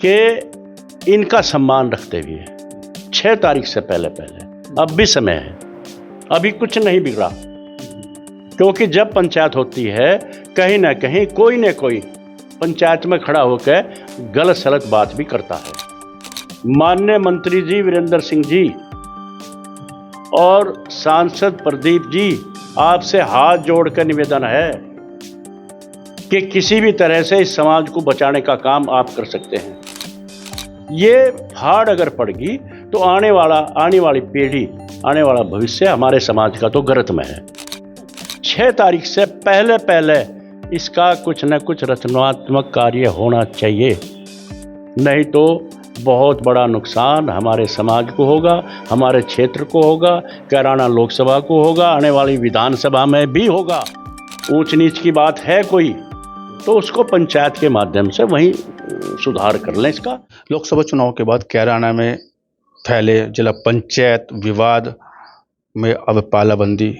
कि इनका सम्मान रखते हुए 6 तारीख से पहले अब भी समय है, अभी कुछ नहीं बिगड़ा, क्योंकि जब पंचायत होती है कहीं ना कहीं कोई न कोई पंचायत में खड़ा होकर गलत सलत बात भी करता है। माननीय मंत्री जी वीरेंद्र सिंह जी और सांसद प्रदीप जी, आपसे हाथ जोड़कर निवेदन है कि किसी भी तरह से इस समाज को बचाने का काम आप कर सकते हैं। ये फाड़ अगर पड़गी तो आने वाली पीढ़ी, आने वाला भविष्य हमारे समाज का तो गरत में है। 6 तारीख से पहले इसका कुछ न कुछ रचनात्मक कार्य होना चाहिए, नहीं तो बहुत बड़ा नुकसान हमारे समाज को होगा, हमारे क्षेत्र को होगा, कैराना लोकसभा को होगा, आने वाली विधानसभा में भी होगा। ऊंच नीच की बात है कोई तो उसको पंचायत के माध्यम से वहीं सुधार कर लें इसका। लोकसभा चुनाव के बाद कैराना में फैले जिला पंचायत विवाद में अब तालाबंदी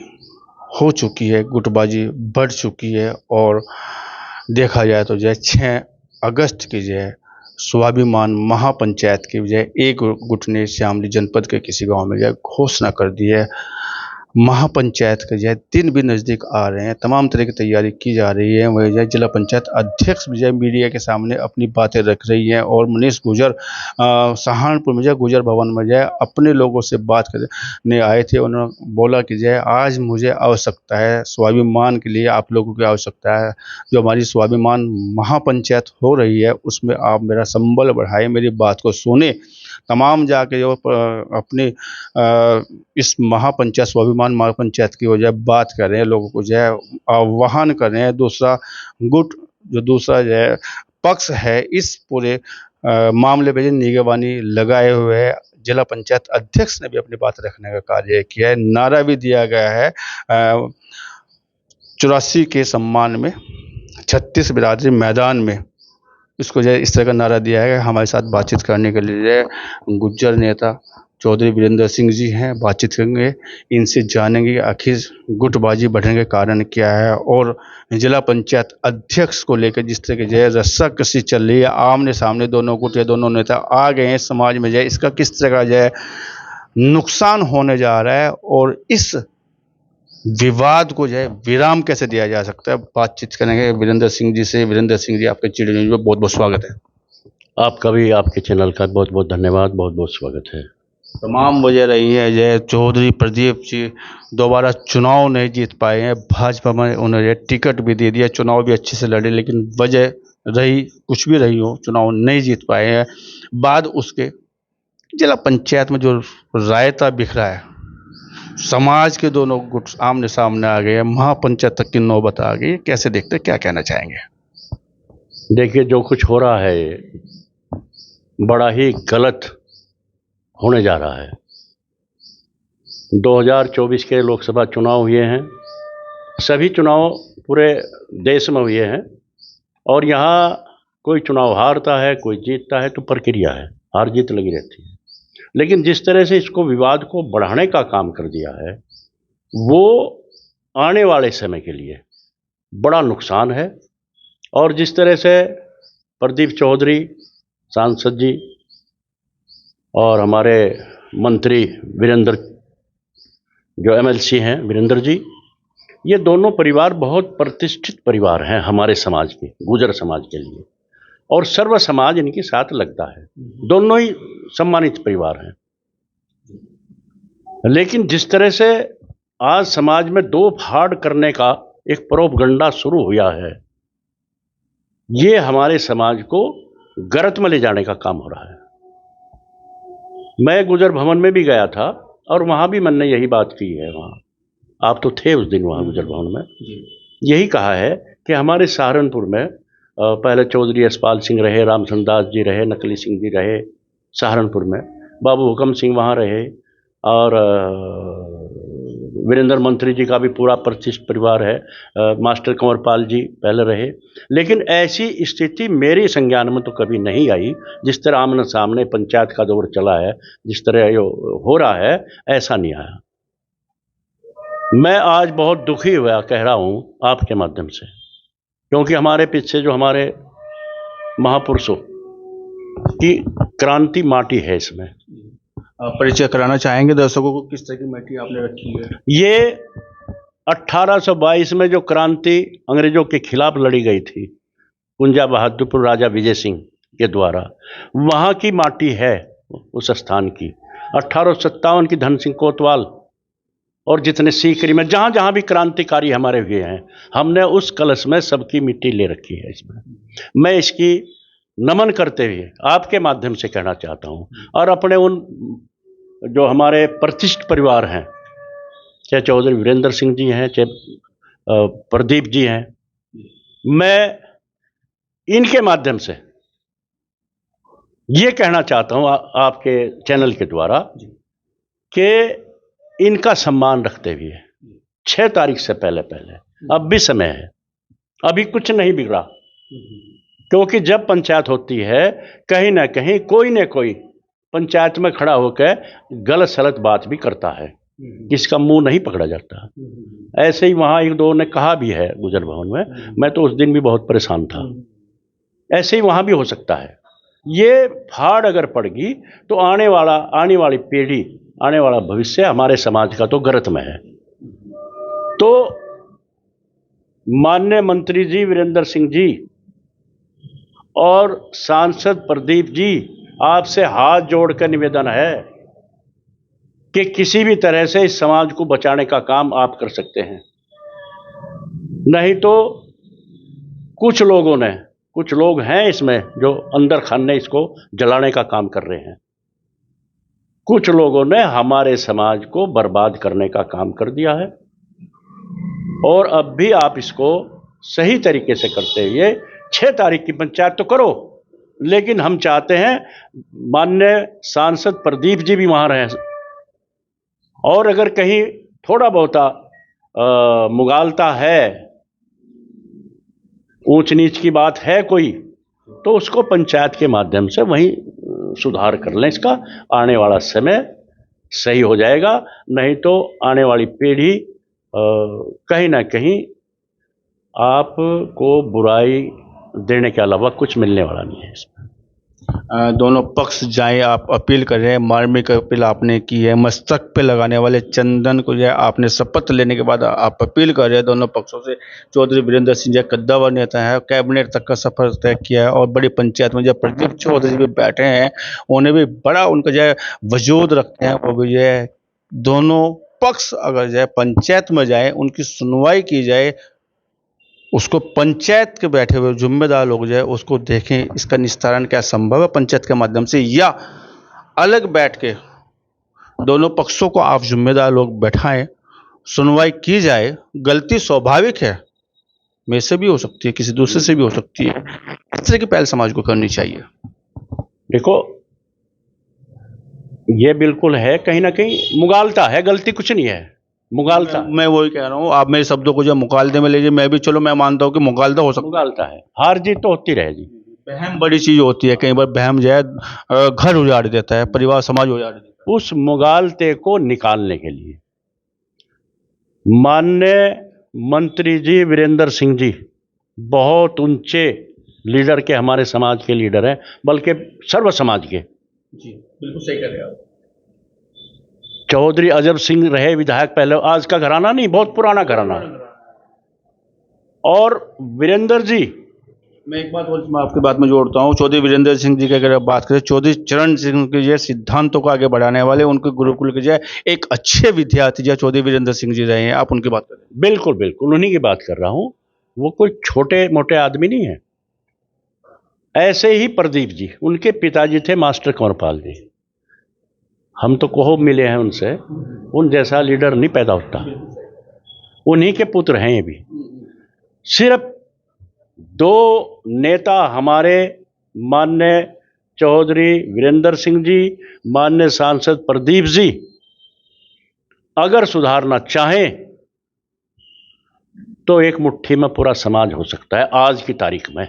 हो चुकी है, गुटबाजी बढ़ चुकी है और देखा जाए तो 6 अगस्त की स्वाभिमान महापंचायत की बजाय एक गुट ने शामली जनपद के किसी गांव में घोषणा कर दी है। महापंचायत के दिन भी नज़दीक आ रहे हैं, तमाम तरह की तैयारी की जा रही है। वह जिला पंचायत अध्यक्ष भी मीडिया के सामने अपनी बातें रख रही हैं और मनीष गुजर सहारनपुर में गुजर भवन में अपने लोगों से बात करने आए थे। उन्होंने बोला कि आज मुझे आवश्यकता है, स्वाभिमान के लिए आप लोगों की आवश्यकता है। जो हमारी स्वाभिमान महापंचायत हो रही है उसमें आप मेरा संबल बढ़ाए, मेरी बात को सुने। तमाम जाके जो अपने इस महापंचायत स्वाभिमान महापंचायत की वजह बात कर रहे हैं, लोगों को आह्वान कर रहे हैं। दूसरा गुट जो दूसरा पक्ष है इस पूरे मामले पे निगरानी लगाए हुए है। जिला पंचायत अध्यक्ष ने भी अपनी बात रखने का कार्य किया है। नारा भी दिया गया है 84 के सम्मान में 36 बिरादरी मैदान में, इसको इस तरह का नारा दिया है। हमारे साथ बातचीत करने के लिए गुज्जर नेता चौधरी वीरेंद्र सिंह जी हैं, बातचीत करेंगे, इनसे जानेंगे आखिर गुटबाजी बढ़ने के कारण क्या है और जिला पंचायत अध्यक्ष को लेकर जिस तरह की रस्साकसी चल रही है, आमने सामने दोनों गुट या दोनों नेता आ गए हैं समाज में, इसका किस तरह का नुकसान होने जा रहा है और इस विवाद को विराम कैसे दिया जा सकता है। बातचीत करेंगे वीरेंद्र सिंह जी से। वीरेंद्र सिंह जी, आपके चिड़ी न्यूज में बहुत बहुत स्वागत है। आपका भी, आपके चैनल का बहुत बहुत धन्यवाद, बहुत बहुत स्वागत है। तमाम वजह रही है चौधरी प्रदीप जी दोबारा चुनाव नहीं जीत पाए हैं। भाजपा में उन्हें टिकट भी दे दिया, चुनाव भी अच्छे से लड़े, लेकिन वजह रही कुछ भी रही हो, चुनाव नहीं जीत पाए हैं। बाद उसके जिला पंचायत में जो रायता बिखरा है, समाज के दोनों गुट आमने सामने आ गए, महापंचायत तक की नौबत आ गई, कैसे देखते, क्या कहना चाहेंगे? देखिए, जो कुछ हो रहा है बड़ा ही गलत होने जा रहा है। 2024 के लोकसभा चुनाव हुए हैं, सभी चुनाव पूरे देश में हुए हैं और यहाँ कोई चुनाव हारता है, कोई जीतता है, तो प्रक्रिया है, हार जीत लगी रहती है। लेकिन जिस तरह से इसको विवाद को बढ़ाने का काम कर दिया है, वो आने वाले समय के लिए बड़ा नुकसान है। और जिस तरह से प्रदीप चौधरी सांसद जी और हमारे मंत्री वीरेंद्र जो एमएलसी हैं वीरेंद्र जी, ये दोनों परिवार बहुत प्रतिष्ठित परिवार हैं हमारे समाज के, गुजर समाज के लिए, और सर्व समाज इनके साथ लगता है। दोनों ही सम्मानित परिवार हैं। लेकिन जिस तरह से आज समाज में दो फाड़ करने का एक प्रोपगंडा शुरू हुआ है, ये हमारे समाज को गलत में ले जाने का काम हो रहा है। मैं गुजर भवन में भी गया था और वहाँ भी मैंने यही बात की है। वहाँ आप तो थे उस दिन वहाँ गुजर भवन में, यही कहा है कि हमारे सहारनपुर में पहले चौधरी यशपाल सिंह रहे, रामचंद्र दास जी रहे, नकली सिंह जी रहे सहारनपुर में, बाबू हुकम सिंह वहाँ रहे और वीरेंद्र मंत्री जी का भी पूरा प्रतिष्ठित परिवार है, मास्टर कंवरपाल जी पहले रहे। लेकिन ऐसी स्थिति मेरी संज्ञान में तो कभी नहीं आई। जिस तरह आमने सामने पंचायत का दौर चला है, जिस तरह ये हो रहा है, ऐसा नहीं आया। मैं आज बहुत दुखी हुआ कह रहा हूँ आपके माध्यम से, क्योंकि हमारे पीछे जो हमारे महापुरुषों की क्रांति माटी है इसमें। परिचय कराना चाहेंगे दर्शकों को किस तरह की माटी आपने रखी है? ये 1822 में जो क्रांति अंग्रेजों के खिलाफ लड़ी गई थी कुंजा बहादुरपुर राजा विजय सिंह के द्वारा, वहाँ की माटी है उस स्थान की। 1857 की धन सिंह कोतवाल और जितने सीकरी में जहाँ जहाँ भी क्रांतिकारी हमारे हुए हैं, हमने उस कलश में सबकी मिट्टी ले रखी है इसमें। मैं इसकी नमन करते हुए आपके माध्यम से कहना चाहता हूँ, और अपने उन जो हमारे प्रतिष्ठित परिवार हैं, चाहे चौधरी वीरेंद्र सिंह जी हैं, चाहे प्रदीप जी हैं, मैं इनके माध्यम से ये कहना चाहता हूँ आपके चैनल के द्वारा कि इनका सम्मान रखते हुए 6 तारीख से पहले अब भी समय है, अभी कुछ नहीं बिगड़ा। क्योंकि जब पंचायत होती है, कहीं ना कहीं कोई न कोई पंचायत में खड़ा होकर गलत सलत बात भी करता है, इसका मुंह नहीं पकड़ा जाता। ऐसे ही वहाँ एक दो ने कहा भी है गुजर भवन में, मैं तो उस दिन भी बहुत परेशान था। ऐसे ही वहाँ भी हो सकता है। ये फाड़ अगर पड़गी तो आने वाली पीढ़ी, आने वाला भविष्य हमारे समाज का तो गर्त में है। तो माननीय मंत्री जी वीरेंद्र सिंह जी और सांसद प्रदीप जी, आपसे हाथ जोड़कर निवेदन है कि किसी भी तरह से इस समाज को बचाने का काम आप कर सकते हैं। नहीं तो कुछ लोग हैं इसमें जो अंदर खाने इसको जलाने का काम कर रहे हैं। कुछ लोगों ने हमारे समाज को बर्बाद करने का काम कर दिया है, और अब भी आप इसको सही तरीके से करते हुए 6 तारीख की पंचायत तो करो, लेकिन हम चाहते हैं माननीय सांसद प्रदीप जी भी वहां रहें, और अगर कहीं थोड़ा बहुता मुगालता है, ऊंच नीच की बात है कोई, तो उसको पंचायत के माध्यम से वहीं सुधार कर लें। इसका आने वाला समय सही हो जाएगा, नहीं तो आने वाली पीढ़ी कहीं ना कहीं आपको बुराई देने के अलावा कुछ मिलने वाला नहीं है इसमें। दोनों पक्ष जाए, आप अपील कर रहे हैं, मार्मिक अपील आपने की है, मस्तक पे लगाने वाले चंदन को जो है आपने शपथ लेने के बाद आप अपील कर रहे हैं दोनों पक्षों से। चौधरी वीरेंद्र सिंह जी कद्दावर नेता है, कैबिनेट तक का सफर तय किया है, और बड़ी पंचायत में जब प्रदीप चौधरी भी बैठे हैं, उन्हें भी बड़ा उनका जो है वजूद रखते हैं। वो भी जो है दोनों पक्ष अगर जो है पंचायत में जाए, उनकी सुनवाई की जाए, उसको पंचायत के बैठे हुए जिम्मेदार लोग जो है उसको देखें, इसका निस्तारण क्या संभव है पंचायत के माध्यम से, या अलग बैठ के दोनों पक्षों को आप जिम्मेदार लोग बैठाएं, सुनवाई की जाए। गलती स्वाभाविक है, मेरे से भी हो सकती है, किसी दूसरे से भी हो सकती है। इस तरह की पहल समाज को करनी चाहिए। देखो, ये बिल्कुल है, कहीं ना कहीं मुगालता है, गलती कुछ नहीं है, मुगालता। मैं वही कह रहा हूँ, आप मेरे शब्दों को जो मुगालते में लीजिए, मैं भी चलो मैं मानता हूँ कि मुगालता हो सकता, मुगालता है, हार जीत तो होती रहेगी। बहम बड़ी चीज होती है, कई बार बहम जो है घर उजाड़ देता है, परिवार समाज उजाड़ देता है। उस मुगालते को निकालने के लिए माननीय मंत्री जी वीरेंद्र सिंह जी बहुत ऊंचे लीडर के, हमारे समाज के लीडर हैं, बल्कि सर्व समाज के। जी बिल्कुल सही कह रहे हैं आप। चौधरी अजब सिंह रहे विधायक पहले, आज का घराना नहीं, बहुत पुराना घराना। और वीरेंद्र जी, मैं एक बात और मैं आपकी बात में जोड़ता हूँ, चौधरी वीरेंद्र सिंह जी की अगर आप बात करें, चौधरी चरण सिंह के जो सिद्धांतों को आगे बढ़ाने वाले, उनके गुरुकुल के जो एक अच्छे विद्यार्थी जो चौधरी वीरेंद्र सिंह जी रहे हैं, आप उनकी बात करें। बिल्कुल बिल्कुल उन्हीं की बात कर रहा हूँ। वो कोई छोटे मोटे आदमी नहीं है। ऐसे ही प्रदीप जी, उनके पिताजी थे मास्टर कंवरपाल जी, हम तो कोहो मिले हैं उनसे, उन जैसा लीडर नहीं पैदा होता। उन्हीं के पुत्र हैं ये भी। सिर्फ 2 नेता हमारे माननीय चौधरी वीरेंद्र सिंह जी, माननीय सांसद प्रदीप जी अगर सुधारना चाहें तो एक मुट्ठी में पूरा समाज हो सकता है। आज की तारीख में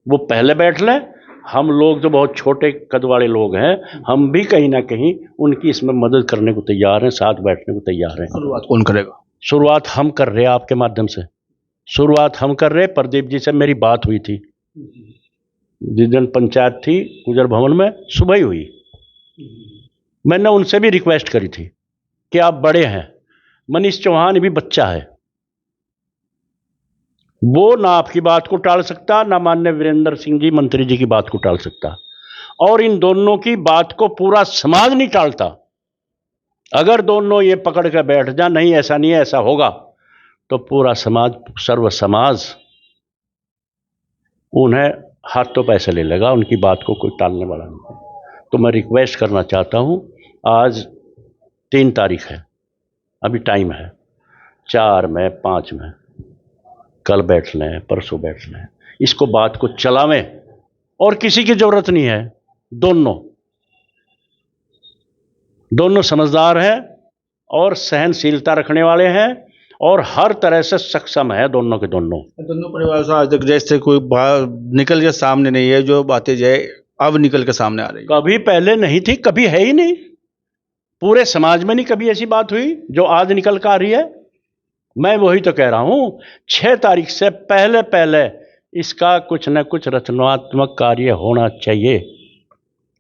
वो पहले बैठ लें, हम लोग जो बहुत छोटे कद वाले लोग हैं, हम भी कहीं ना कहीं उनकी इसमें मदद करने को तैयार हैं, साथ बैठने को तैयार हैं। शुरुआत कौन करेगा? शुरुआत हम कर रहे हैं आपके माध्यम से, शुरुआत हम कर रहे हैं। प्रदीप जी से मेरी बात हुई थी, जिस दिन पंचायत थी गुजर भवन में, सुबह ही हुई। मैंने उनसे भी रिक्वेस्ट करी थी कि आप बड़े हैं, मनीष चौहान भी बच्चा है, वो ना आपकी बात को टाल सकता, ना माननीय वीरेंद्र सिंह जी मंत्री जी की बात को टाल सकता, और इन दोनों की बात को पूरा समाज नहीं टालता। अगर दोनों ये पकड़ कर बैठ जा, नहीं ऐसा नहीं है, ऐसा होगा, तो पूरा समाज, सर्व समाज उन्हें हाथों पैसे ले लेगा, उनकी बात को कोई टालने वाला नहीं। तो मैं रिक्वेस्ट करना चाहता हूं, आज 3 तारीख है, अभी टाइम है, 4 में 5 में, कल बैठ लें, परसों बैठ लें, इसको बात को चलावें, और किसी की जरूरत नहीं है। दोनों समझदार हैं और सहनशीलता रखने वाले हैं और हर तरह से सक्षम है, दोनों के दोनों। दोनों परिवार से आज तक जैसे कोई बात निकल के सामने नहीं है, जो बातें जो है अब निकल के सामने आ रही है। कभी पहले नहीं थी, कभी है ही नहीं, पूरे समाज में नहीं कभी ऐसी बात हुई जो आज निकल कर आ रही है। मैं वही तो कह रहा हूं, 6 तारीख से पहले पहले इसका कुछ न कुछ रचनात्मक कार्य होना चाहिए,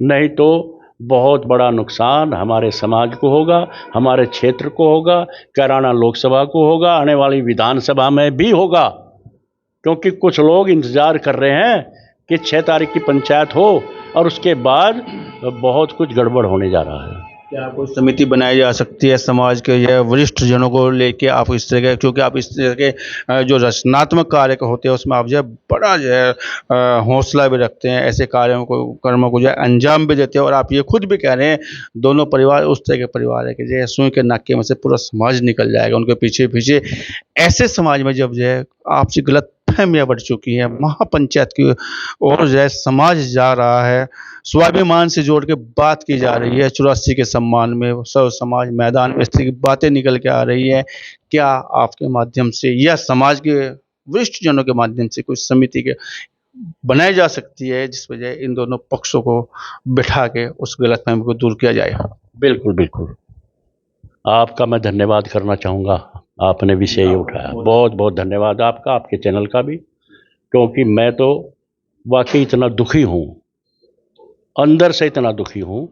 नहीं तो बहुत बड़ा नुकसान हमारे समाज को होगा, हमारे क्षेत्र को होगा, कैराना लोकसभा को होगा, आने वाली विधानसभा में भी होगा, क्योंकि कुछ लोग इंतजार कर रहे हैं कि 6 तारीख की पंचायत हो और उसके बाद बहुत कुछ गड़बड़ होने जा रहा है। क्या कोई समिति बनाई जा सकती है समाज के या वरिष्ठ जनों को लेके, आप इस तरह के, क्योंकि आप इस तरह के जो रचनात्मक कार्य होते हैं उसमें आप जो है बड़ा जो है हौसला भी रखते हैं, ऐसे कर्मों को जो है अंजाम भी देते हैं, और आप ये खुद भी कह रहे हैं दोनों परिवार उस तरह के परिवार है कि जो है सुई के नाके में से पूरा समाज निकल जाएगा उनके पीछे पीछे। ऐसे समाज में जब जो है आपसी गलत फहमियाँ बढ़ चुकी हैं, महापंचायत की ओर जो है समाज जा रहा है, स्वाभिमान से जोड़ के बात की जा रही है, 84 के सम्मान में सब समाज मैदान में इस तरह की बातें निकल के आ रही है, क्या आपके माध्यम से या समाज के वरिष्ठ जनों के माध्यम से कोई समिति के बनाई जा सकती है जिस वजह इन दोनों पक्षों को बिठा के उस गलतफहमी को दूर किया जाए? बिल्कुल बिल्कुल, आपका मैं धन्यवाद करना चाहूँगा, आपने विषय ये उठाया, बहुत बहुत धन्यवाद आपका, आपके चैनल का भी, क्योंकि मैं तो वाकई इतना दुखी हूँ, अंदर से इतना दुखी हूँ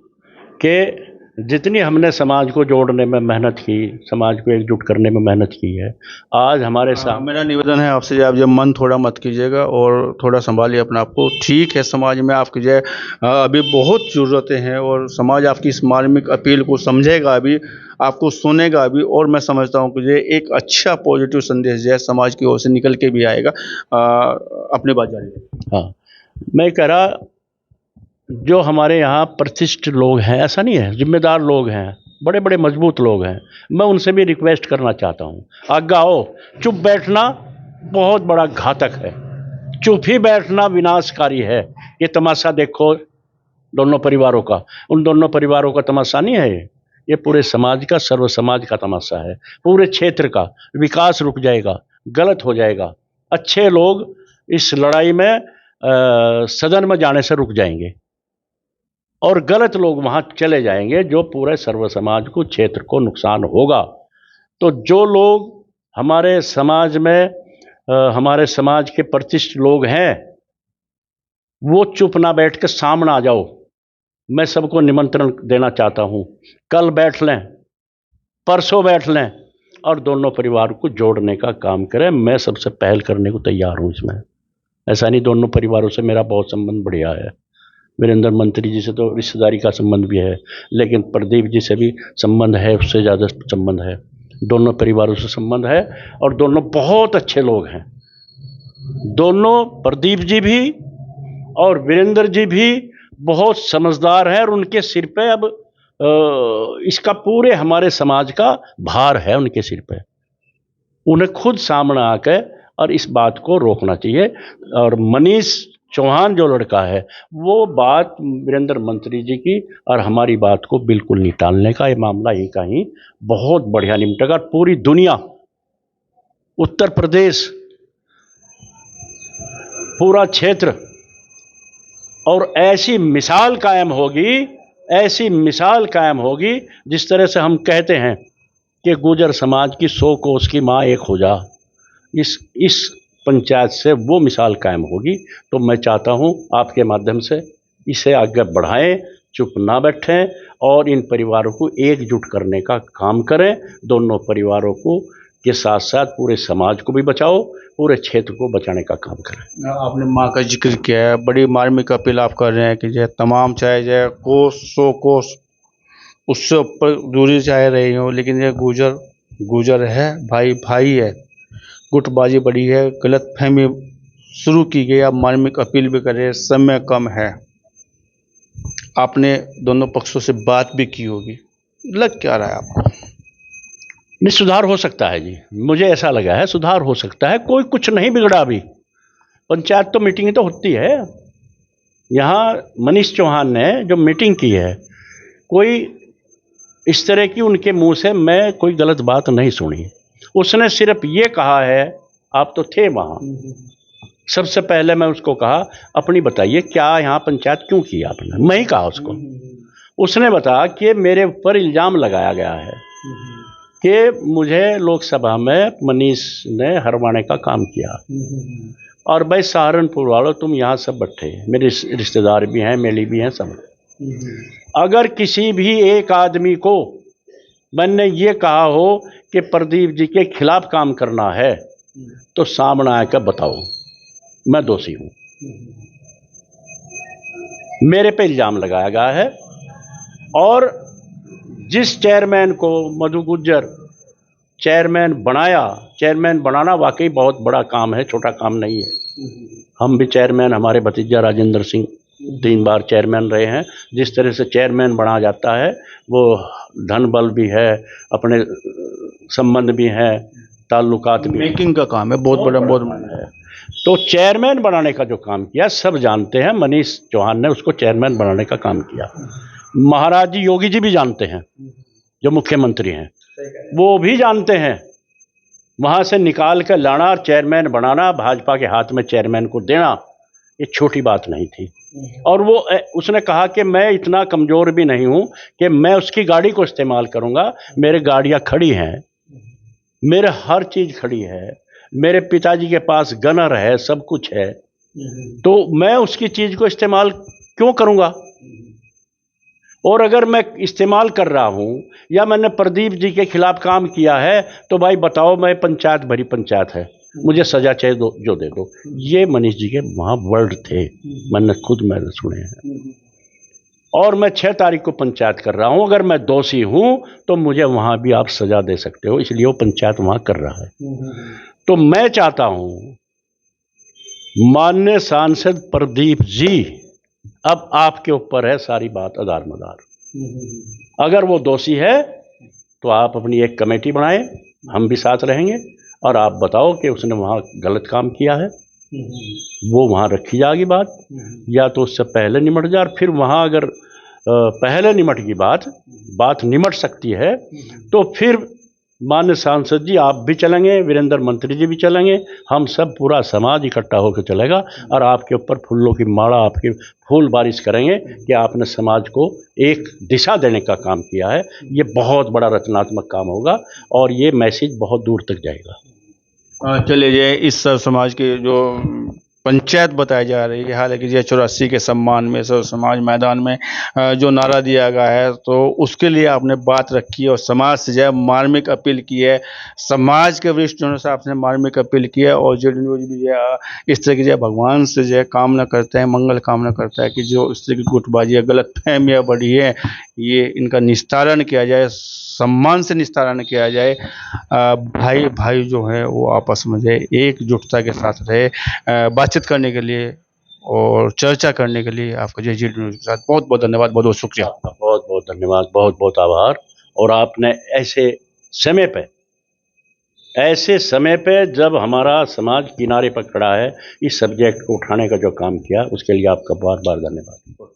कि जितनी हमने समाज को जोड़ने में मेहनत की, समाज को एकजुट करने में मेहनत की है, आज हमारे साथ। मेरा निवेदन है आपसे, आप जब मन थोड़ा मत कीजिएगा और थोड़ा संभालिए अपने आप को। ठीक है, समाज में आपकी जो है अभी बहुत ज़रूरतें हैं और समाज आपकी इस मार्मिक अपील को समझेगा भी, आपको सुनेगा भी, और मैं समझता हूँ कि जो एक अच्छा पॉजिटिव संदेश जो है समाज की ओर से निकल के भी आएगा। अपनी बात जारी रखें। हाँ, मैं कह रहा, जो हमारे यहाँ प्रतिष्ठित लोग हैं, ऐसा नहीं है, जिम्मेदार लोग हैं, बड़े बड़े मजबूत लोग हैं, मैं उनसे भी रिक्वेस्ट करना चाहता हूँ, आज्ञा हो, चुप बैठना बहुत बड़ा घातक है, चुप ही बैठना विनाशकारी है। ये तमाशा देखो दोनों परिवारों का, उन दोनों परिवारों का तमाशा नहीं है, ये पूरे समाज का, सर्व समाज का तमाशा है, पूरे क्षेत्र का विकास रुक जाएगा, गलत हो जाएगा, अच्छे लोग इस लड़ाई में सदन में जाने से रुक जाएंगे और गलत लोग वहां चले जाएंगे, जो पूरे सर्व समाज को, क्षेत्र को नुकसान होगा। तो जो लोग हमारे समाज में हमारे समाज के प्रतिष्ठित लोग हैं, वो चुप ना बैठ के सामने आ जाओ। मैं सबको निमंत्रण देना चाहता हूं, कल बैठ लें, परसों बैठ लें और दोनों परिवार को जोड़ने का काम करें। मैं सबसे पहल करने को तैयार हूं इसमें, ऐसा नहीं, दोनों परिवारों से मेरा बहुत संबंध बढ़िया है, वीरेंद्र मंत्री जी से तो रिश्तेदारी का संबंध भी है, लेकिन प्रदीप जी से भी संबंध है, उससे ज़्यादा संबंध है, दोनों परिवारों से संबंध है और दोनों बहुत अच्छे लोग हैं। दोनों, प्रदीप जी भी और वीरेंद्र जी भी बहुत समझदार हैं और उनके सिर पे अब इसका पूरे हमारे समाज का भार है उनके सिर पे। उन्हें खुद सामने आकर और इस बात को रोकना चाहिए। और मनीष चौहान जो लड़का है, वो बात वीरेंद्र मंत्री जी की और हमारी बात को बिल्कुल नहीं टालने का, ये मामला ही कहीं बहुत बढ़िया निपटेगा। पूरी दुनिया, उत्तर प्रदेश, पूरा क्षेत्र, और ऐसी मिसाल कायम होगी, ऐसी मिसाल कायम होगी, जिस तरह से हम कहते हैं कि गुजर समाज की 100 कोस की माँ एक हो जा, इस पंचायत से वो मिसाल कायम होगी। तो मैं चाहता हूँ आपके माध्यम से इसे आगे बढ़ाएं, चुप ना बैठें और इन परिवारों को एकजुट करने का काम करें। दोनों परिवारों को के साथ साथ पूरे समाज को भी बचाओ, पूरे क्षेत्र को बचाने का काम करें। आपने माँ का जिक्र किया है, बड़ी मार्मिक अपील आप कर रहे हैं कि जो तमाम चाहे जो कोस 100 कोस उससे ऊपर दूरी चाहे रही हो, लेकिन ये गुजर है, भाई भाई है, गुटबाजी बड़ी है, गलतफहमी शुरू की गई। आप मार्मिक अपील भी करें, समय कम है, आपने दोनों पक्षों से बात भी की होगी, लग क्या रहा है आपको? नहीं, सुधार हो सकता है जी, मुझे ऐसा लगा है सुधार हो सकता है। कोई कुछ नहीं बिगड़ा अभी, पंचायत तो मीटिंग तो होती है। यहाँ मनीष चौहान ने जो मीटिंग की है, कोई इस तरह की उनके मुंह से मैं कोई गलत बात नहीं सुनी। उसने सिर्फ ये कहा है, आप तो थे वहाँ, सबसे पहले मैं उसको कहा अपनी बताइए क्या यहाँ पंचायत क्यों की आपने, मैं ही कहा उसको। उसने बताया कि मेरे ऊपर इल्ज़ाम लगाया गया है कि मुझे लोकसभा में मनीष ने हरवाने का काम किया। और भाई सहारनपुर वालों, तुम यहाँ सब बैठे, मेरे रिश्तेदार भी हैं, मेली भी हैं, सब। अगर किसी भी एक आदमी को मैंने ये कहा हो कि प्रदीप जी के खिलाफ काम करना है तो सामने आकर बताओ, मैं दोषी हूँ। मेरे पे इल्ज़ाम लगाया गया है। और जिस चेयरमैन को मधु गुज्जर चेयरमैन बनाया, चेयरमैन बनाना वाकई बहुत बड़ा काम है, छोटा काम नहीं है। हम भी चेयरमैन, हमारे भतीजा राजेंद्र सिंह 3 बार चेयरमैन रहे हैं। जिस तरह से चेयरमैन बना जाता है वो धन बल भी है, अपने संबंध भी हैं, ताल्लुकात भी, मेकिंग का काम है, बहुत बड़ा है। तो चेयरमैन बनाने का जो काम किया सब जानते हैं। मनीष चौहान ने उसको चेयरमैन बनाने का काम किया। महाराज जी योगी जी भी जानते हैं, जो मुख्यमंत्री हैं, वो भी जानते हैं। वहाँ से निकाल कर लाना और चेयरमैन बनाना, भाजपा के हाथ में चेयरमैन को देना, ये छोटी बात नहीं थी। और वो उसने कहा कि मैं इतना कमज़ोर भी नहीं हूँ कि मैं उसकी गाड़ी को इस्तेमाल करूँगा। मेरे गाड़ियाँ खड़ी हैं, मेरे हर चीज़ खड़ी है, मेरे पिताजी के पास गनर है, सब कुछ है, तो मैं उसकी चीज़ को इस्तेमाल क्यों करूँगा? और अगर मैं इस्तेमाल कर रहा हूँ या मैंने प्रदीप जी के खिलाफ काम किया है तो भाई बताओ, मैं पंचायत भरी पंचायत है, मुझे सजा चाहिए जो दे दो। ये मनीष जी के वहाँ वर्ड थे, मैंने सुने हैं। और मैं 6 तारीख को पंचायत कर रहा हूँ, अगर मैं दोषी हूँ तो मुझे वहाँ भी आप सजा दे सकते हो, इसलिए वो पंचायत वहाँ कर रहा है। तो मैं चाहता हूँ माननीय सांसद प्रदीप जी, अब आपके ऊपर है सारी बात अदार मदार। अगर वो दोषी है तो आप अपनी एक कमेटी बनाएं, हम भी साथ रहेंगे, और आप बताओ कि उसने वहाँ गलत काम किया है, वो वहाँ रखी जाएगी बात, या तो उससे पहले निमट जाए। और फिर वहाँ अगर पहले निमट की बात निमट सकती है तो फिर माननीय सांसद जी आप भी चलेंगे, वीरेंद्र मंत्री जी भी चलेंगे, हम सब पूरा समाज इकट्ठा होकर चलेगा और आपके ऊपर फूलों की माला, आपकी फूल बारिश करेंगे कि आपने समाज को एक दिशा देने का काम किया है। ये बहुत बड़ा रचनात्मक काम होगा और ये मैसेज बहुत दूर तक जाएगा। चलिए, ये इस समाज के जो पंचायत बताई जा रही है, हालांकि ये 84 के सम्मान में सर्व समाज मैदान में जो नारा दिया गया है तो उसके लिए आपने बात रखी और समाज से जो है मार्मिक अपील की है, समाज के वरिष्ठ जनों से आपने मार्मिक अपील की है। और जेडी न्यूज़ भी जो है इस तरह की जो भगवान से जो है कामना करते हैं, मंगल कामना करता है कि जो इस तरह की गुटबाजी गलतफहमियाँ बढ़ी है, ये इनका निस्तारण किया जाए, सम्मान से निस्तारण किया जाए। भाई भाई जो है वो आपस में जो है एकजुटता के साथ रहे। बातचीत करने के लिए और चर्चा करने के लिए आपका जेडी न्यूज़ के साथ बहुत बहुत धन्यवाद, बहुत बहुत शुक्रिया। बहुत बहुत धन्यवाद, बहुत बहुत आभार। और आपने ऐसे समय पे जब हमारा समाज किनारे पर खड़ा है, इस सब्जेक्ट को उठाने का जो काम किया उसके लिए आपका बार बार धन्यवाद।